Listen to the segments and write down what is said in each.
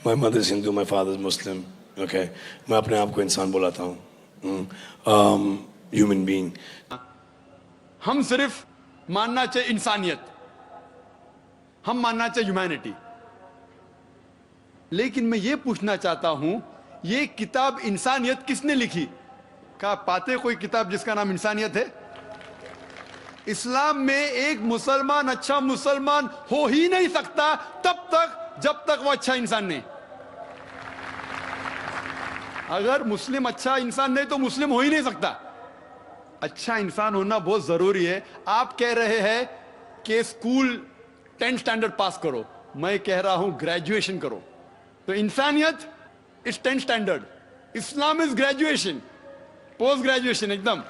My mother is Hindu, my father is Muslim. Okay, میں اپنے آپ کو انسان بلاتا ہوں. Human being. ہم صرف ماننا چاہیے انسانیت, ہم ماننا چاہیے ہیومینٹی. لیکن میں یہ پوچھنا چاہتا ہوں, یہ کتاب انسانیت کس نے لکھی؟ کہا پاتے کوئی کتاب جس کا نام انسانیت ہے؟ اسلام میں ایک مسلمان اچھا مسلمان ہو ہی نہیں سکتا تب تک جب تک وہ اچھا انسان نہیں. اگر مسلم اچھا انسان نہیں تو مسلم ہو ہی نہیں سکتا. اچھا انسان ہونا بہت ضروری ہے. آپ کہہ رہے ہیں کہ اسکول 10 اسٹینڈرڈ پاس کرو, میں کہہ رہا ہوں گریجویشن کرو. تو انسانیت از 10 اسٹینڈرڈ, اسلام از گریجویشن, پوسٹ گریجویشن ایک دم.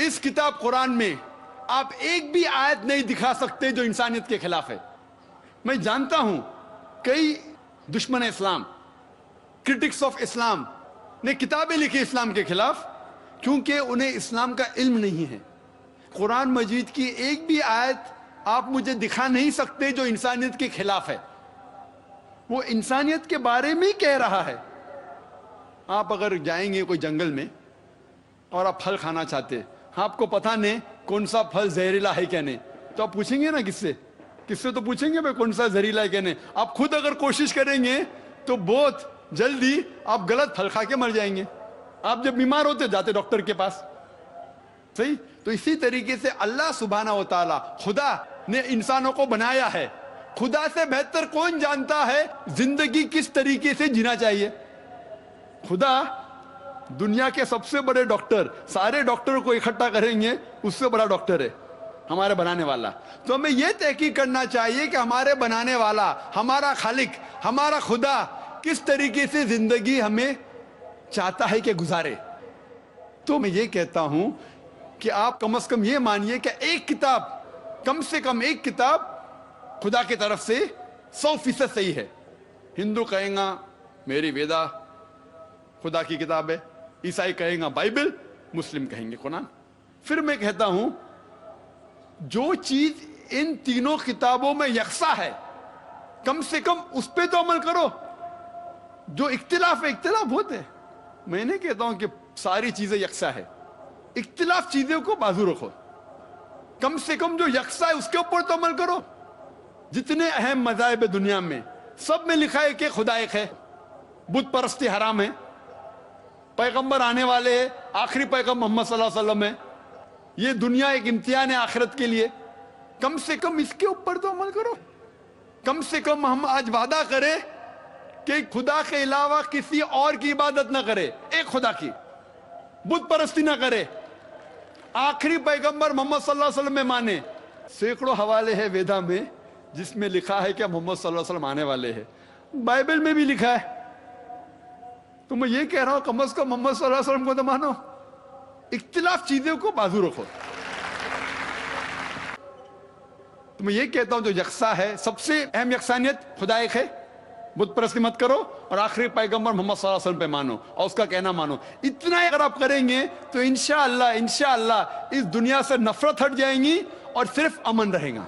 اس کتاب قرآن میں آپ ایک بھی آیت نہیں دکھا سکتے جو انسانیت کے خلاف ہے. میں جانتا ہوں کئی دشمن اسلام, کرٹکس آف اسلام نے کتابیں لکھی اسلام کے خلاف, کیونکہ انہیں اسلام کا علم نہیں ہے. قرآن مجید کی ایک بھی آیت آپ مجھے دکھا نہیں سکتے جو انسانیت کے خلاف ہے. وہ انسانیت کے بارے میں کہہ رہا ہے. آپ اگر جائیں گے کوئی جنگل میں اور آپ پھل کھانا چاہتے, آپ کو پتہ نہیں کون سا پھل زہریلا ہے کیا نہیں, تو آپ پوچھیں گے نا کس سے تو پوچھیں گے بھائی کون سا زہریلا ہے کیا نہیں. آپ خود اگر کوشش کریں گے تو بہت جلدی آپ غلط پھل کھا کے مر جائیں گے. آپ جب بیمار ہوتے جاتے ڈاکٹر کے پاس, صحیح. تو اسی طریقے سے اللہ سبحانہ و تعالی خدا نے انسانوں کو بنایا ہے. خدا سے بہتر کون جانتا ہے زندگی کس طریقے سے جینا چاہیے؟ خدا دنیا کے سب سے بڑے ڈاکٹر, سارے ڈاکٹر کو اکٹھا کریں گے اس سے بڑا ڈاکٹر ہے ہمارے بنانے والا. تو ہمیں یہ تحقیق کرنا چاہیے کہ ہمارے بنانے والا, ہمارا خالق, ہمارا خدا کس طریقے سے زندگی ہمیں چاہتا ہے کہ گزارے. تو میں یہ کہتا ہوں کہ آپ کم از کم یہ مانیے کہ ایک کتاب, کم سے کم ایک کتاب خدا کی طرف سے 100% صحیح ہے. ہندو کہیں گا میری ویدا خدا کی کتاب ہے, عیسائی کہیں گا بائبل, مسلم کہیں گے قرآن. پھر میں کہتا ہوں جو چیز ان تینوں کتابوں میں یکساں ہے کم سے کم اس پہ تو عمل کرو. جو اختلاف ہے, اختلاف بہت ہے, میں نہیں کہتا ہوں کہ ساری چیزیں یکساں ہے, اختلاف چیزوں کو بازو رکھو. کم سے کم جو یکساں ہے اس کے اوپر تو عمل کرو. جتنے اہم مذاہب دنیا میں سب میں لکھا ہے کہ خدا ایک ہے, بت پرستی حرام ہے, پیغمبر آنے والے ہیں, آخری پیغمبر محمد صلی اللہ علیہ وسلم ہے, یہ دنیا ایک امتحان ہے آخرت کے لیے. کم سے کم اس کے اوپر تو عمل کرو. کم سے کم ہم آج وعدہ کریں کہ خدا کے علاوہ کسی اور کی عبادت نہ کرے, ایک خدا کی, بت پرستی نہ کرے, آخری پیغمبر محمد صلی اللہ علیہ وسلم میں مانے. سینکڑوں حوالے ہیں ویدا میں جس میں لکھا ہے کہ محمد صلی اللہ علیہ وسلم آنے والے ہیں, بائبل میں بھی لکھا ہے. تو میں یہ کہہ رہا ہوں کم از کم محمد صلی اللہ علیہ وسلم کو تو مانو, اختلاف چیزوں کو بازو رکھو. تو میں یہ کہتا ہوں جو یکساں ہے, سب سے اہم یکسانیت خدا ایک ہے, بت پرستی مت کرو, اور آخری پیغمبر محمد صلی اللہ علیہ وسلم پہ مانو اور اس کا کہنا مانو. اتنا اگر آپ کریں گے تو انشاءاللہ اس دنیا سے نفرت ہٹ جائیں گی اور صرف امن رہے گا.